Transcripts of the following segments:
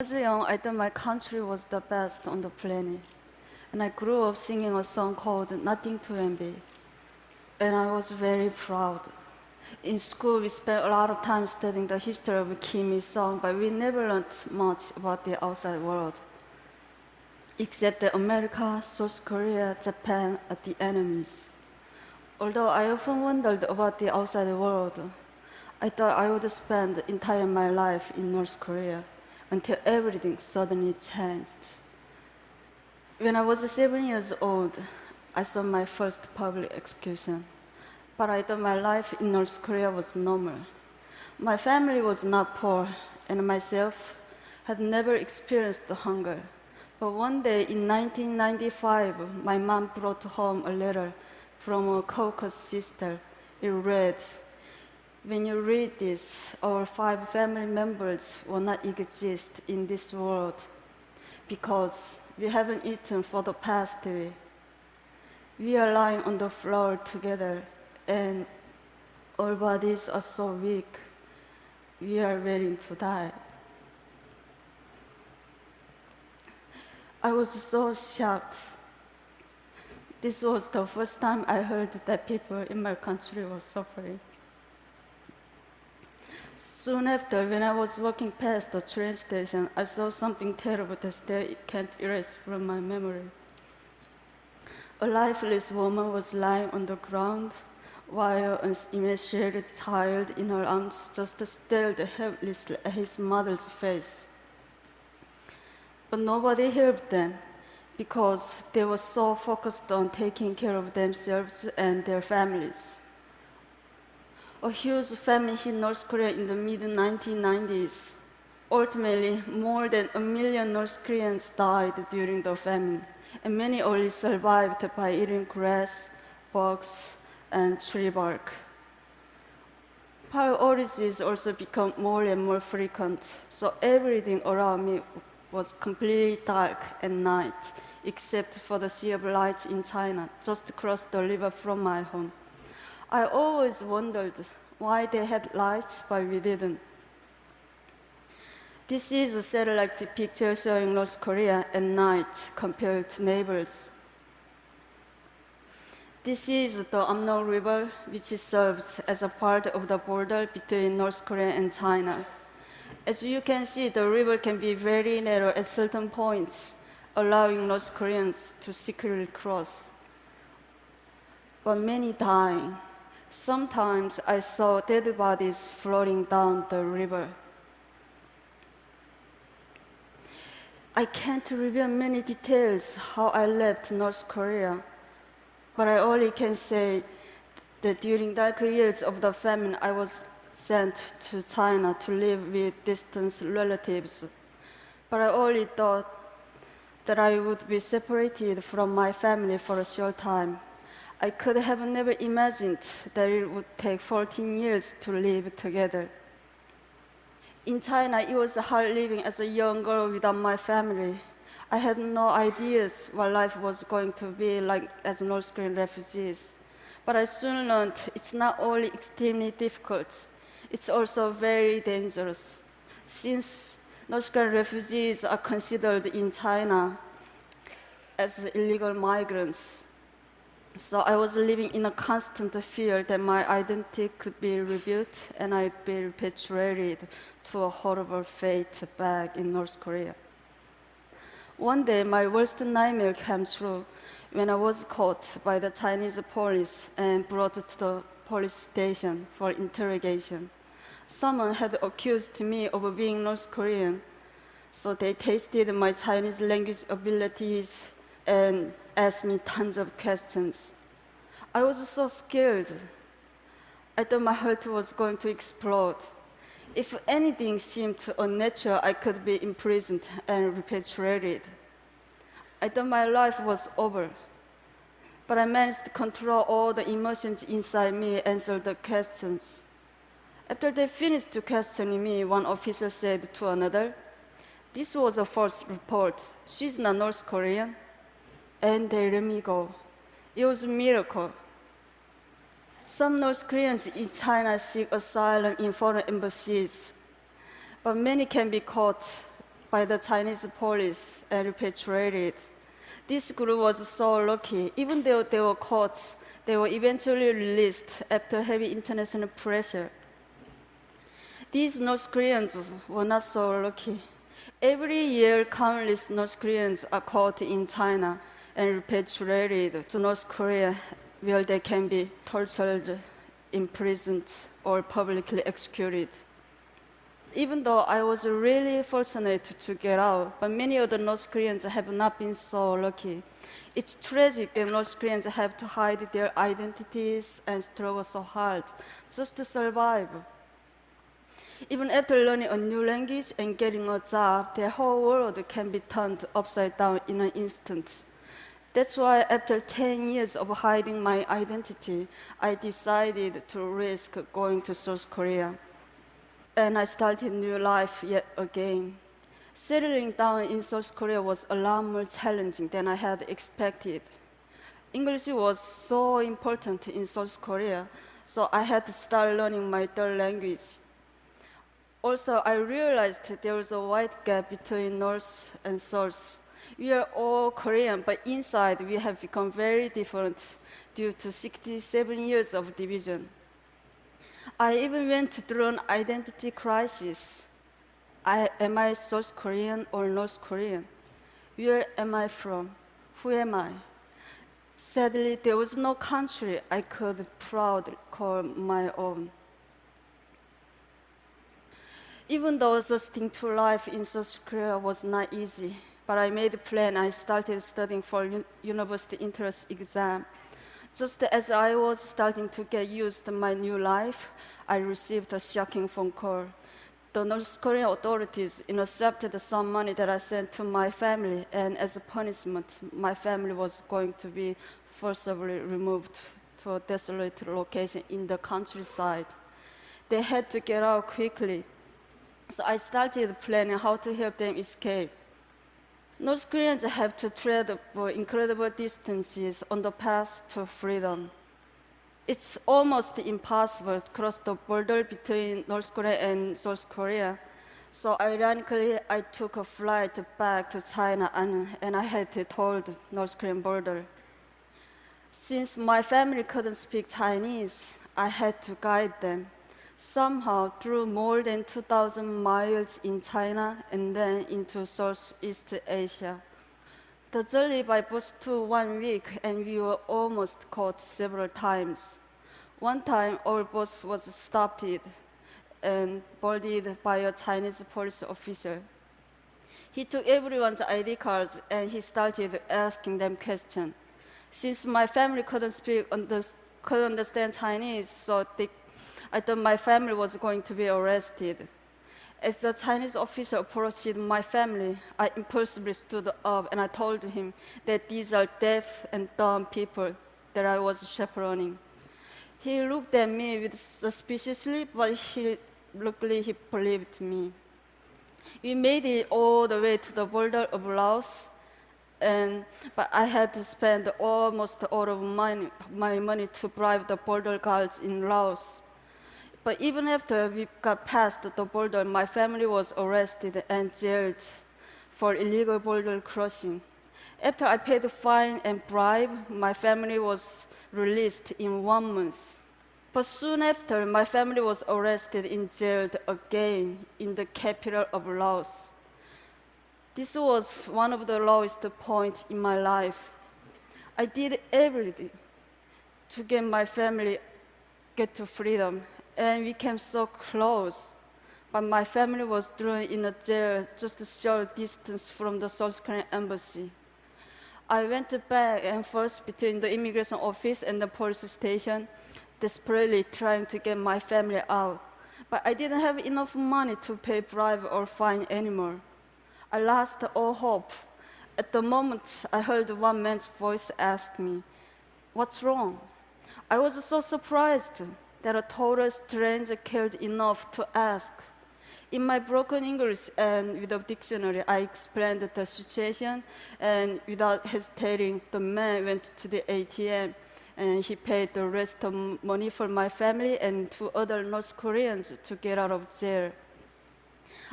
As young, I thought my country was the best on the planet. And I grew up singing a song called Nothing to Envy. And I was very proud. In school, we spent a lot of time studying the history of Kim Il-sung, but we never learned much about the outside world. Except that America, South Korea, Japan are the enemies. Although I often wondered about the outside world, I thought I would spend the entire my life in North Korea until everything suddenly changed. When I was 7 years old, I saw my first public execution. But I thought my life in North Korea was normal. My family was not poor, and myself had never experienced hunger. But one day in 1995, my mom brought home a letter from a Caucasus sister. It read, "When you read this, our 5 family members will not exist in this world because we haven't eaten for the past week. We are lying on the floor together, and our bodies are so weak. We are waiting to die." I was so shocked. This was the first time I heard that people in my country were suffering. Soon after, when I was walking past the train station, I saw something terrible that still can't erase from my memory. A lifeless woman was lying on the ground, while an emaciated child in her arms just stared helplessly at his mother's face. But nobody helped them because they were so focused on taking care of themselves and their families. A huge famine hit North Korea in the mid-1990s. Ultimately, more than 1 million North Koreans died during the famine, and many only survived by eating grass, bugs, and tree bark. Fire outages also become more and more frequent, so everything around me was completely dark at night, except for the sea of lights in China, just across the river from my home. I always wondered why they had lights, but we didn't. This is a satellite picture showing North Korea at night compared to neighbors. This is the Amno River, which serves as a part of the border between North Korea and China. As you can see, the river can be very narrow at certain points, allowing North Koreans to secretly cross. But many dying. Sometimes I saw dead bodies floating down the river. I can't reveal many details how I left North Korea, but I only can say that during dark years of the famine, I was sent to China to live with distant relatives. But I only thought that I would be separated from my family for a short time. I could have never imagined that it would take 14 years to live together. In China, it was hard living as a young girl without my family. I had no ideas what life was going to be like as North Korean refugees. But I soon learned it's not only extremely difficult, it's also very dangerous. Since North Korean refugees are considered in China as illegal migrants, so I was living in a constant fear that my identity could be revealed and I'd be repatriated to a horrible fate back in North Korea. One day, my worst nightmare came true when I was caught by the Chinese police and brought to the police station for interrogation. Someone had accused me of being North Korean, so they tested my Chinese language abilities and asked me tons of questions. I was so scared. I thought my heart was going to explode. If anything seemed unnatural, I could be imprisoned and repatriated. I thought my life was over. But I managed to control all the emotions inside me and answer the questions. After they finished questioning me, one officer said to another, "This was a false report. She's not North Korean." And they let me go. It was a miracle. Some North Koreans in China seek asylum in foreign embassies, but many can be caught by the Chinese police and repatriated. This group was so lucky. Even though they were caught, they were eventually released after heavy international pressure. These North Koreans were not so lucky. Every year, countless North Koreans are caught in China and repatriated to North Korea, where they can be tortured, imprisoned, or publicly executed. Even though I was really fortunate to get out, but many other North Koreans have not been so lucky. It's tragic that North Koreans have to hide their identities and struggle so hard just to survive. Even after learning a new language and getting a job, their whole world can be turned upside down in an instant. That's why after 10 years of hiding my identity, I decided to risk going to South Korea. And I started new life yet again. Settling down in South Korea was a lot more challenging than I had expected. English was so important in South Korea, so I had to start learning my third language. Also, I realized there was a wide gap between North and South. We are all Korean, but inside we have become very different due to 67 years of division. I even went through an identity crisis. Am I South Korean or North Korean? Where am I from? Who am I? Sadly, there was no country I could proudly call my own. Even though adjusting to life in South Korea was not easy, but I made a plan. I started studying for university entrance exam. Just as I was starting to get used to my new life, I received a shocking phone call. The North Korean authorities intercepted some money that I sent to my family, and as a punishment, my family was going to be forcibly removed to a desolate location in the countryside. They had to get out quickly. So I started planning how to help them escape. North Koreans have to travel incredible distances on the path to freedom. It's almost impossible to cross the border between North Korea and South Korea. So ironically, I took a flight back to China and I had to toll the North Korean border. Since my family couldn't speak Chinese, I had to guide them. Somehow, through more than 2,000 miles in China and then into Southeast Asia. The journey by bus took 1 week, and we were almost caught several times. One time, our bus was stopped and boarded by a Chinese police officer. He took everyone's ID cards and he started asking them questions. Since my family couldn't understand Chinese, so I thought my family was going to be arrested. As the Chinese officer approached my family, I impulsively stood up and I told him that these are deaf and dumb people that I was chaperoning. He looked at me with suspiciously, but luckily he believed me. We made it all the way to the border of Laos, but I had to spend almost all of my money to bribe the border guards in Laos. But even after we got past the border, my family was arrested and jailed for illegal border crossing. After I paid the fine and bribe, my family was released in 1 month. But soon after, my family was arrested and jailed again in the capital of Laos. This was one of the lowest points in my life. I did everything to get my family to freedom, and we came so close. But my family was thrown in a jail just a short distance from the South Korean embassy. I went back and forth between the immigration office and the police station, desperately trying to get my family out. But I didn't have enough money to pay bribe or fine anymore. I lost all hope. At the moment, I heard one man's voice ask me, "What's wrong?" I was so surprised that a total stranger cared enough to ask. In my broken English and with a dictionary, I explained the situation, and without hesitating, the man went to the ATM and he paid the rest of money for my family and 2 other North Koreans to get out of jail.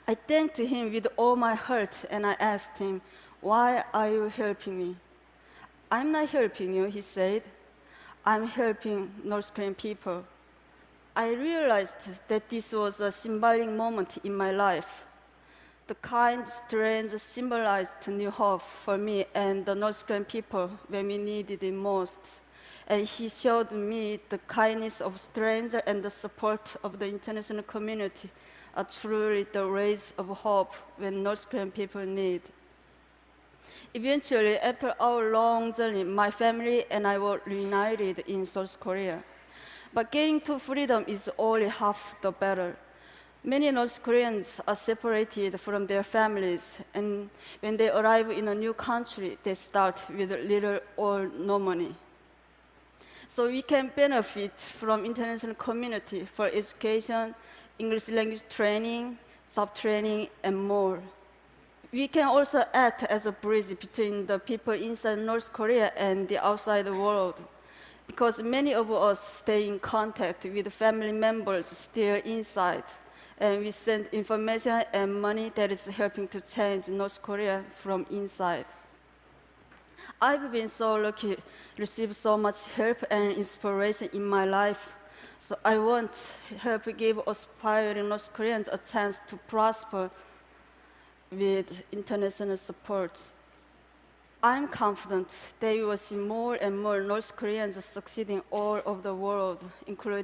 I thanked him with all my heart, and I asked him, "Why are you helping me?" "I'm not helping you," he said. "I'm helping North Korean people." I realized that this was a symbolic moment in my life. The kind strange symbolized new hope for me and the North Korean people when we needed it most. And he showed me the kindness of strangers and the support of the international community are truly the rays of hope when North Korean people need. Eventually, after our long journey, my family and I were reunited in South Korea. But getting to freedom is only half the battle. Many North Koreans are separated from their families, and when they arrive in a new country, they start with little or no money. So we can benefit from international community for education, English language training, job training, and more. We can also act as a bridge between the people inside North Korea and the outside world, because many of us stay in contact with family members still inside, and we send information and money that is helping to change North Korea from inside. I've been so lucky to receive so much help and inspiration in my life. So I want to help give aspiring North Koreans a chance to prosper with international support. I'm confident that we will see more and more North Koreans succeeding all over the world, including